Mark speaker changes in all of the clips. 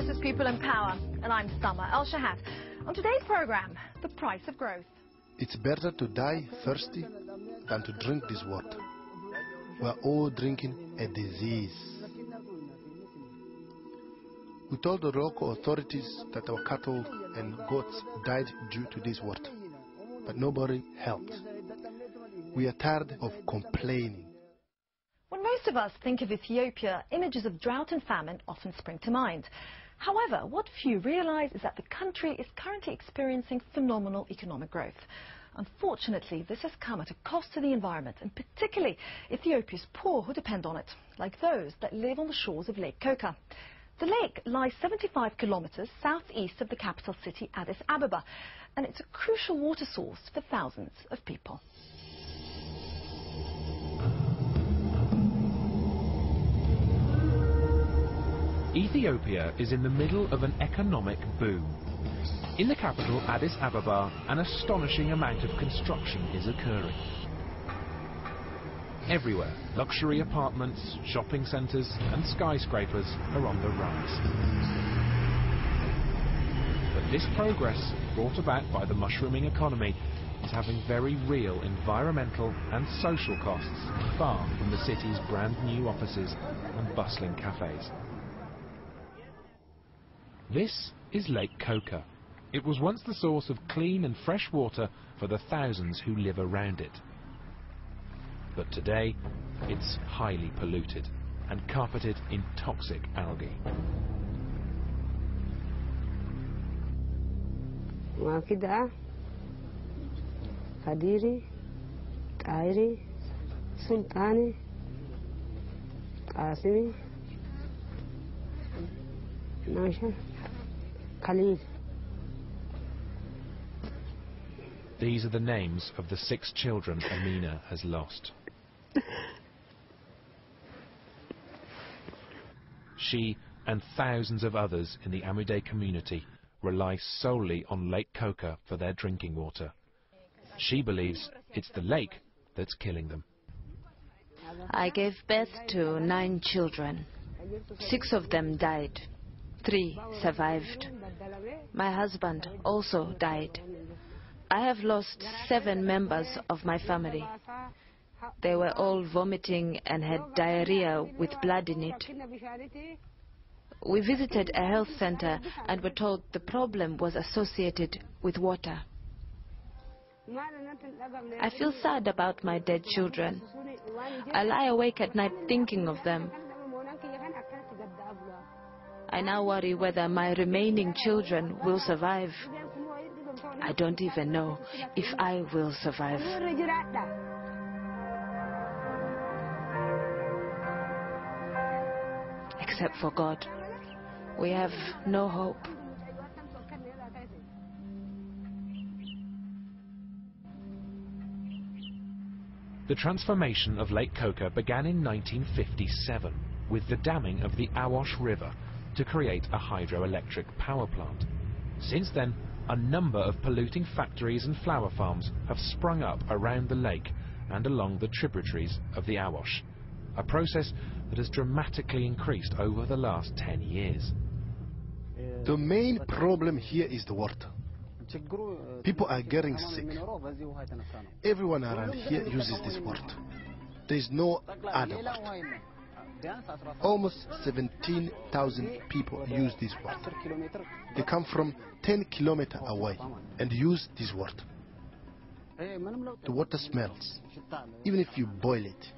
Speaker 1: This is People in Power, and I'm Summer El-Shahad. On today's program, the price of growth.
Speaker 2: It's better to die thirsty than to drink this water. We're all drinking a disease. We told the local authorities that our cattle and goats died due to this water, but nobody helped. We are tired of complaining.
Speaker 1: When most of us think of Ethiopia, images of drought and famine often spring to mind. However, what few realize is that the country is currently experiencing phenomenal economic growth. Unfortunately, this has come at a cost to the environment, and particularly Ethiopia's poor who depend on it, like those that live on the shores of Lake Coca. The lake lies 75 kilometers southeast of the capital city, Addis Ababa, and it's a crucial water source for thousands of people.
Speaker 3: Ethiopia is in the middle of an economic boom. In the capital, Addis Ababa, an astonishing amount of construction is occurring. Everywhere, luxury apartments, shopping centres and skyscrapers are on the rise. But this progress, brought about by the mushrooming economy, is having very real environmental and social costs far from the city's brand new offices and bustling cafes. This is Lake Coca. It was once the source of clean and fresh water for the thousands who live around it. But today, it's highly polluted and carpeted in toxic algae.
Speaker 4: Wakida, Kadiri, Kairi, Sultani, Kasimi, Nasha, Khalid.
Speaker 3: These are the names of the 6 children Amina has lost. She and thousands of others in the Amude community rely solely on Lake Coca for their drinking water. She believes it's the lake that's killing them.
Speaker 5: I gave birth to 9 children. 6 of them died. 3 survived. My husband also died. I have lost 7 members of my family. They were all vomiting and had diarrhea with blood in it. We visited a health center and were told the problem was associated with water. I feel sad about my dead children. I lie awake at night thinking of them. I now worry whether my remaining children will survive. I don't even know if I will survive. Except for God, we have no hope.
Speaker 3: The transformation of Lake Coca began in 1957 with the damming of the Awash River to create a hydroelectric power plant. Since then, a number of polluting factories and flower farms have sprung up around the lake and along the tributaries of the Awash, a process that has dramatically increased over the last 10 years.
Speaker 2: The main problem here is the water. People are getting sick. Everyone around here uses this water. There is no other water. Almost 17,000 people use this water. They come from 10 kilometers away and use this water. The water smells. Even if you boil it,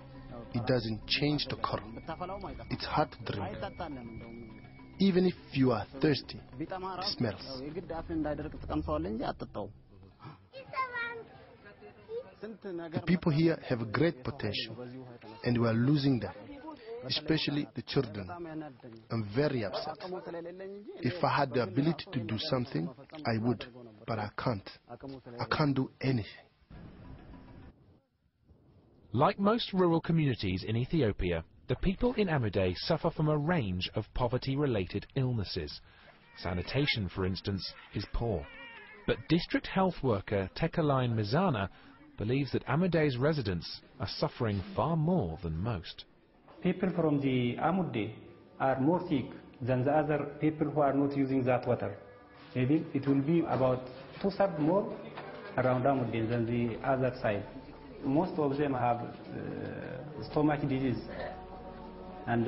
Speaker 2: it doesn't change the color. It's hard to drink. Even if you are thirsty, it smells. The people here have a great potential, and we are losing them, especially the children. I'm very upset. If I had the ability to do something, I would, but I can't. I can't do anything.
Speaker 3: Like most rural communities in Ethiopia, the people in Amude suffer from a range of poverty-related illnesses. Sanitation, for instance, is poor. But district health worker Tekaline Mizana believes that Amude's residents are suffering far more than most.
Speaker 6: People from the Amude are more sick than the other people who are not using that water. Maybe it will be about 2/3 more around Amuddin than the other side. Most of them have stomach disease, and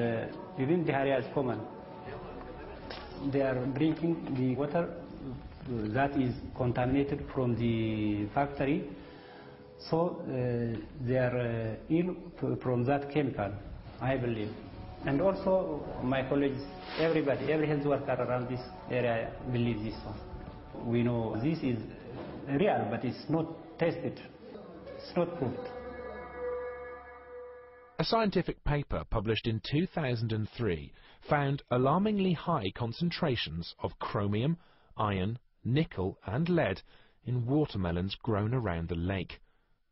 Speaker 6: even diarrhea is common. They are drinking the water that is contaminated from the factory, so they are ill from that chemical, I believe. And also my colleagues, everybody, every health worker around this area believes this one. We know this is real, but it's not tested, it's not proved.
Speaker 3: A scientific paper published in 2003 found alarmingly high concentrations of chromium, iron, nickel and lead in watermelons grown around the lake.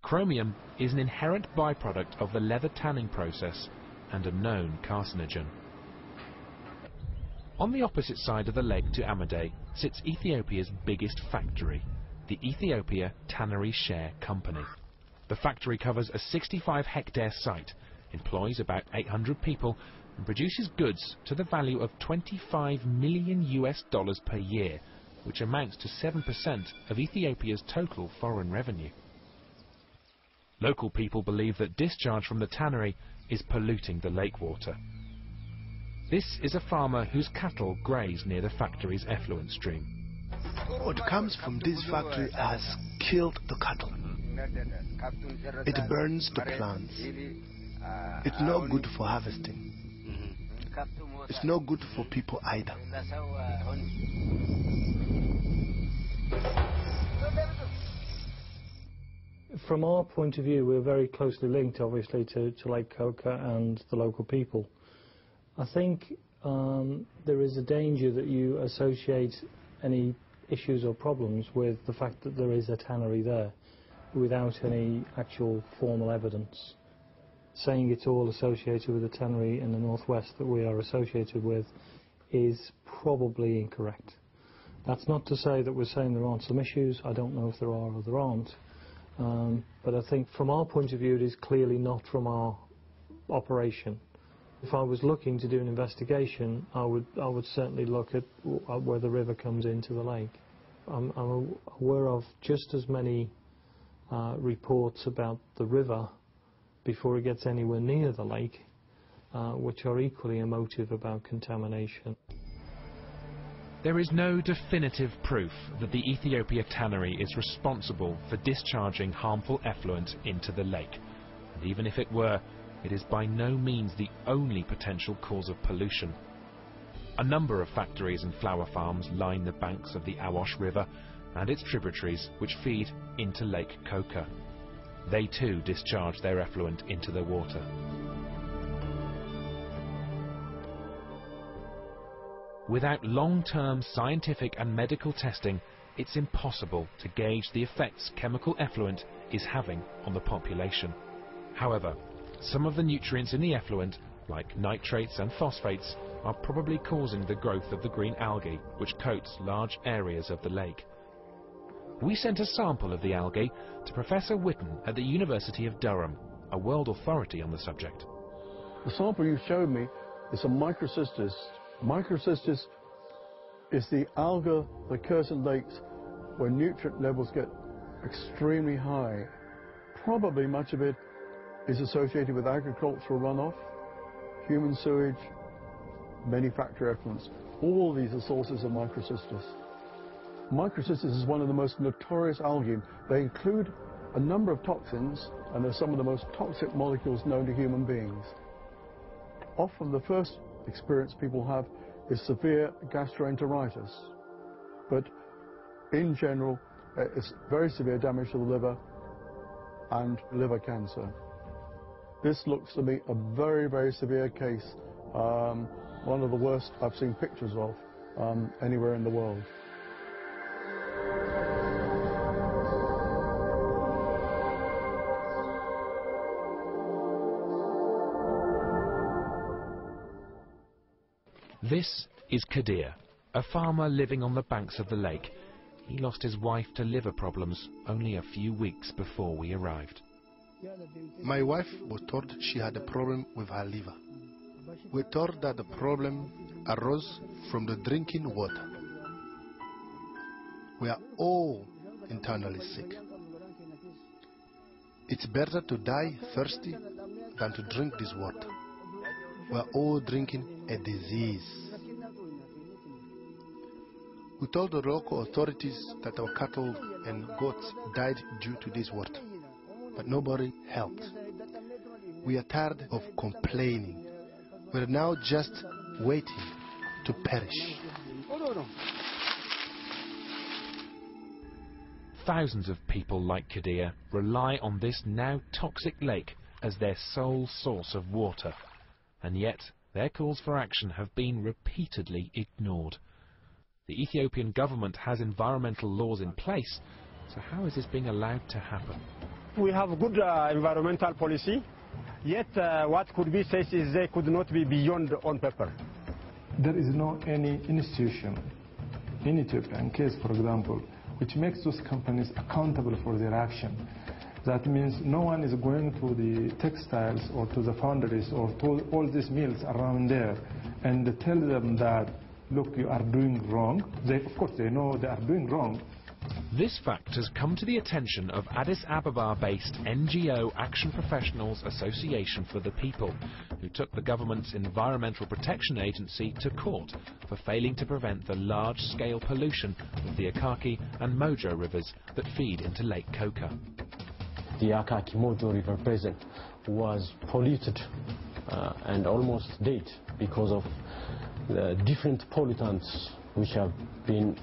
Speaker 3: Chromium is an inherent byproduct of the leather tanning process and a known carcinogen. On the opposite side of the lake to Amadei sits Ethiopia's biggest factory, the Ethiopia Tannery Share Company. The factory covers a 65-hectare site, employs about 800 people and produces goods to the value of $25 million per year, which amounts to 7% of Ethiopia's total foreign revenue. Local people believe that discharge from the tannery is polluting the lake water. This is a farmer whose cattle graze near the factory's effluent stream.
Speaker 2: What comes from this factory has killed the cattle. It burns the plants. It's not good for harvesting. It's not good for people either.
Speaker 7: From our point of view, we're very closely linked, obviously, to Lake Coca and the local people. I think there is a danger that you associate any issues or problems with the fact that there is a tannery there without any actual formal evidence. Saying it's all associated with a tannery in the northwest that we are associated with is probably incorrect. That's not to say that we're saying there aren't some issues. I don't know if there are or there aren't. But I think from our point of view it is clearly not from our operation. If I was looking to do an investigation, I would certainly look at where the river comes into the lake. I'm aware of just as many reports about the river before it gets anywhere near the lake, which are equally emotive about contamination.
Speaker 3: There is no definitive proof that the Ethiopia tannery is responsible for discharging harmful effluent into the lake. And even if it were, it is by no means the only potential cause of pollution. A number of factories and flower farms line the banks of the Awash River and its tributaries, which feed into Lake Coca. They too discharge their effluent into the water. Without long-term scientific and medical testing, it's impossible to gauge the effects chemical effluent is having on the population. However, some of the nutrients in the effluent, like nitrates and phosphates, are probably causing the growth of the green algae which coats large areas of the lake. We sent a sample of the algae to Professor Witten at the University of Durham, a world authority on the subject.
Speaker 8: The sample you showed me is a microcystis. Microcystis is the alga that occurs in lakes where nutrient levels get extremely high. Probably much of it is associated with agricultural runoff, human sewage, many factory effluents. All these are sources of microcystis. Microcystis is one of the most notorious algae. They include a number of toxins, and they're some of the most toxic molecules known to human beings. Often the first experience people have is severe gastroenteritis, but in general it's very severe damage to the liver and liver cancer. This looks to me a very, very severe case, one of the worst I've seen pictures of anywhere in the world.
Speaker 3: This is Kadir, a farmer living on the banks of the lake. He lost his wife to liver problems only a few weeks before we arrived.
Speaker 2: My wife was told she had a problem with her liver. We thought that the problem arose from the drinking water. We are all internally sick. It's better to die thirsty than to drink this water. We are all drinking a disease. We told the local authorities that our cattle and goats died due to this water, but nobody helped. We are tired of complaining. We are now just waiting to perish.
Speaker 3: Thousands of people like Kadir rely on this now toxic lake as their sole source of water, and yet their calls for action have been repeatedly ignored. The Ethiopian government has environmental laws in place, so how is this being allowed to happen?
Speaker 9: We have good environmental policy, yet what could be said is they could not be beyond on paper.
Speaker 10: There is no any institution in Ethiopia, in case, for example, which makes those companies accountable for their action. That means no one is going to the textiles or to the foundries or to all these mills around there and tell them that, look, you are doing wrong. Of course, they know they are doing wrong.
Speaker 3: This fact has come to the attention of Addis Ababa-based NGO Action Professionals Association for the People, who took the government's Environmental Protection Agency to court for failing to prevent the large-scale pollution of the Akaki and Mojo rivers that feed into Lake Koka.
Speaker 11: The Akaki Mojo River basin was polluted and almost dead because of the different pollutants which have been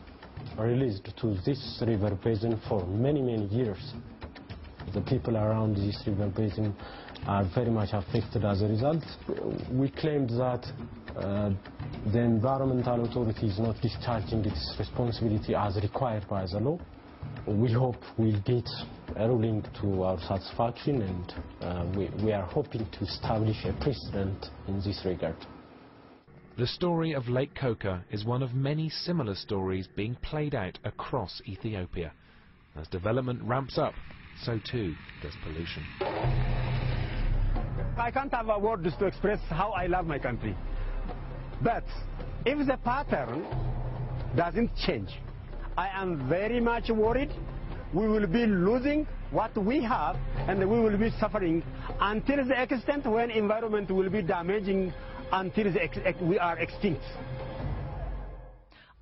Speaker 11: released to this river basin for many, many years. The people around this river basin are very much affected as a result. We claimed that the environmental authority is not discharging its responsibility as required by the law. We hope we'll get a ruling to our satisfaction, and we are hoping to establish a precedent in this regard.
Speaker 3: The story of Lake Koka is one of many similar stories being played out across Ethiopia. As development ramps up, so too does pollution.
Speaker 9: I can't have words to express how I love my country. But if the pattern doesn't change, I am very much worried. We will be losing what we have, and we will be suffering until the extent when environment will be damaging until we are extinct.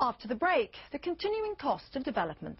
Speaker 1: After the break, the continuing cost of development.